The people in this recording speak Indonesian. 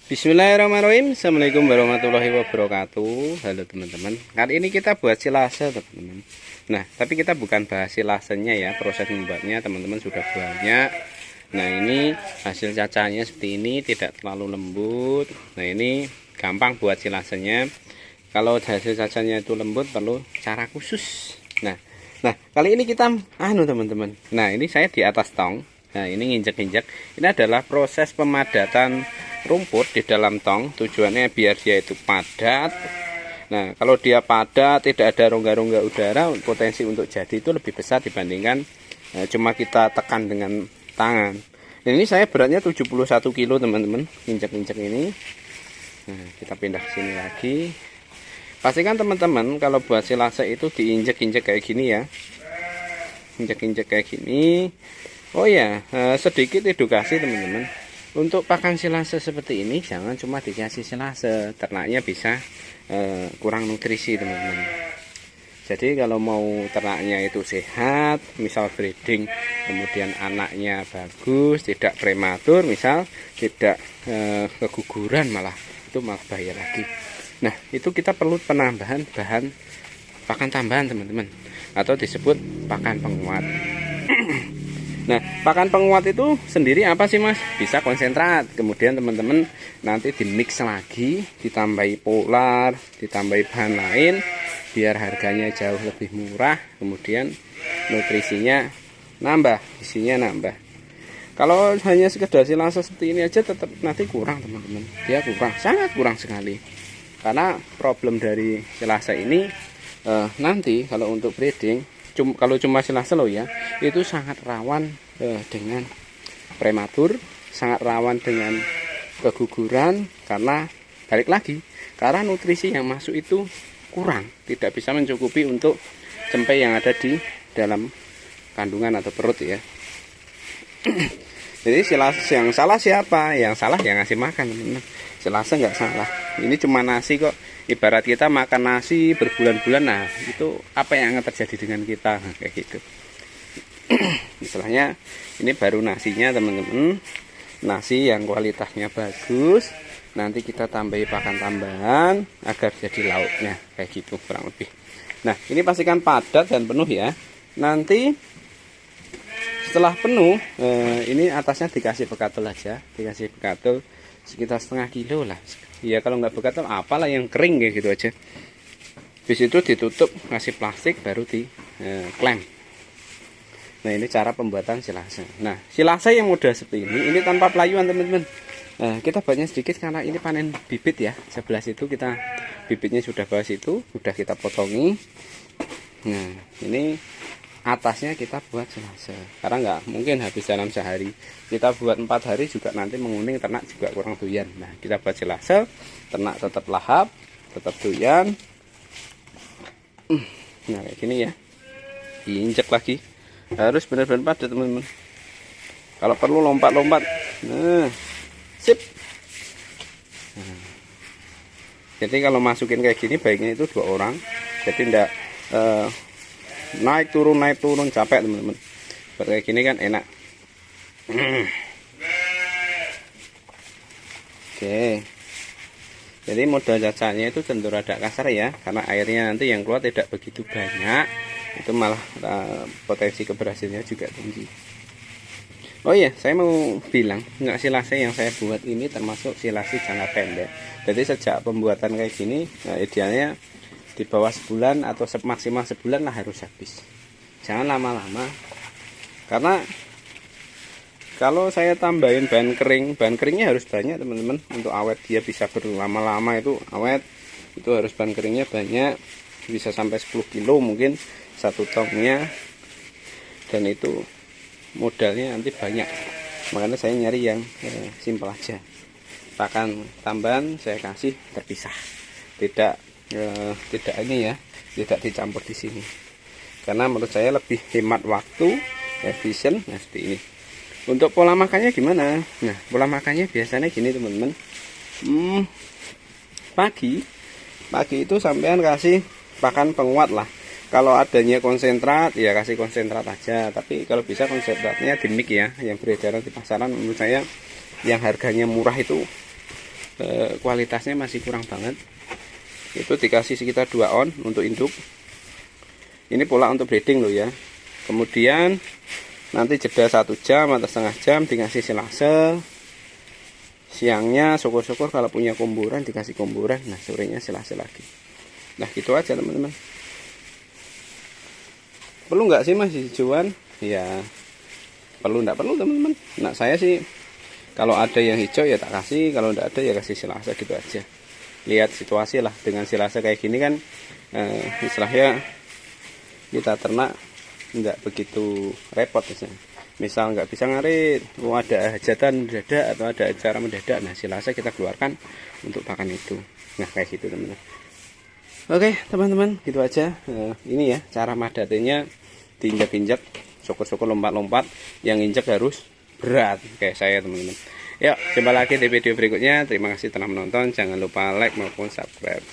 Bismillahirrahmanirrahim. Assalamualaikum warahmatullahi wabarakatuh. Halo teman-teman. Kali ini kita buat silase teman-teman. Nah, tapi kita bukan bahas silasenya ya. Proses membuatnya teman-teman sudah banyak. Nah, ini hasil cacahnya seperti ini, tidak terlalu lembut. Nah, ini gampang buat silasenya. Kalau hasil cacahnya itu lembut perlu cara khusus. Nah, kali ini kita teman-teman. Nah, ini saya di atas tong. Nah, ini nginjek-injek. Ini adalah proses pemadatan rumput di dalam tong. Tujuannya biar dia itu padat. Nah, kalau dia padat, tidak ada rongga-rongga udara, potensi untuk jadi itu lebih besar dibandingkan cuma kita tekan dengan tangan. Dan ini saya beratnya 71 kilo teman-teman, injek-injek ini. Nah, kita pindah ke sini lagi. Pastikan teman-teman kalau buat silase itu diinjek-injek kayak gini ya. Injek-injek kayak gini. Oh ya, sedikit edukasi teman-teman. Untuk pakan silase seperti ini jangan cuma dikasih silase, ternaknya bisa kurang nutrisi teman-teman. Jadi kalau mau ternaknya itu sehat, misal breeding, kemudian anaknya bagus, tidak prematur, misal tidak keguguran itu malah bahaya lagi. Nah, itu kita perlu penambahan bahan pakan tambahan teman-teman, atau disebut pakan penguat. Nah, pakan penguat itu sendiri apa sih mas? Bisa konsentrat, kemudian teman-teman nanti dimix lagi, ditambahi polar, ditambahi bahan lain, biar harganya jauh lebih murah, kemudian nutrisinya nambah, isinya nambah. Kalau hanya sekedar silase seperti ini aja tetap nanti kurang teman-teman, dia kurang, sangat kurang sekali. Karena problem dari silase ini nanti kalau untuk breeding, kalau cuma silase loh ya, itu sangat rawan dengan prematur, sangat rawan dengan keguguran, karena balik lagi, karena nutrisi yang masuk itu kurang, tidak bisa mencukupi untuk cempe yang ada di dalam kandungan atau perut ya. Jadi silase yang salah siapa? Yang salah yang ngasih makan teman-teman. Silase nggak salah, ini cuma nasi kok. Ibarat kita makan nasi berbulan-bulan, nah itu apa yang akan terjadi dengan kita, nah, kayak gitu. Istilahnya ini baru nasinya teman-teman, nasi yang kualitasnya bagus, nanti kita tambahi pakan tambahan agar jadi lauknya kayak gitu kurang lebih. Nah, ini pastikan padat dan penuh ya. Nanti setelah penuh, ini atasnya dikasih bekatul aja, dikasih bekatul sekitar setengah kilo lah. Ya kalau nggak bekatul apalah yang kering kayak gitu aja. Habis itu ditutup, kasih plastik, baru di klem. Nah, ini cara pembuatan silase. Nah, silase yang mudah seperti ini tanpa pelayuan teman-teman. Kita buatnya sedikit karena ini panen bibit ya. Sebelah situ kita bibitnya sudah bawa situ, sudah kita potongi. Nah, ini atasnya kita buat silase karena nggak mungkin habis dalam sehari, kita buat 4 hari juga nanti menguning, ternak juga kurang doyan. Nah, kita buat silase, ternak tetap lahap, tetap doyan. Nah, kayak gini ya, diinjek lagi, harus benar-benar padat teman-teman. Kalau perlu lompat-lompat. Nah, sip. Nah, jadi kalau masukin kayak gini baiknya itu 2 orang, jadi enggak naik turun capek teman-teman. Kayak gini kan enak. Oke, jadi modal cacahnya itu tentu rada kasar ya, karena airnya nanti yang keluar tidak begitu banyak, itu malah potensi keberhasilannya juga tinggi. Oh iya, saya mau bilang, nggak silase yang saya buat ini termasuk silase jangka pendek. Jadi sejak pembuatan kayak gini, nah idealnya di bawah sebulan atau maksimal sebulan lah harus habis. Jangan lama-lama, karena kalau saya tambahin bahan keringnya harus banyak teman-teman, untuk awet dia bisa berlama-lama itu awet, itu harus bahan keringnya banyak, bisa sampai 10 kilo mungkin satu tongnya, dan itu modalnya nanti banyak. Makanya saya nyari yang simpel aja, pakan tambahan saya kasih terpisah, tidak ini ya, tidak dicampur di sini, karena menurut saya lebih hemat waktu, efisien. Nah, seperti ini. Untuk pola makannya gimana? Nah, pola makannya biasanya gini teman-teman. Pagi itu sampean kasih pakan penguat lah. Kalau adanya konsentrat ya kasih konsentrat aja, tapi kalau bisa konsentratnya dimik ya, yang beredaran di pasaran menurut saya yang harganya murah itu kualitasnya masih kurang banget. Itu dikasih sekitar 2 on untuk induk. Ini pola untuk breeding loh ya. Kemudian nanti jeda 1 jam atau setengah jam dikasih silase. Siangnya syukur-syukur kalau punya kumburan dikasih kumburan. Nah sorenya silase lagi. Nah gitu aja teman-teman. Perlu nggak sih mas hijauan? Ya perlu, nggak perlu teman-teman. Nah saya sih kalau ada yang hijau ya tak kasih, kalau nggak ada ya kasih silase gitu aja. Lihat situasi lah, dengan silase kayak gini kan istilahnya kita ternak nggak begitu repot misalnya. Misal nggak bisa ngarit, ada hajatan mendadak atau ada acara mendadak, nah silase kita keluarkan untuk pakan itu. Nah kayak gitu teman-teman. Oke teman-teman, gitu aja. Ini ya cara madatinya, diinjak-injak, syukur-syukur lompat-lompat, yang injak harus berat kayak saya teman-teman. Yuk jumpa lagi di video berikutnya. Terima kasih telah menonton, jangan lupa like maupun subscribe.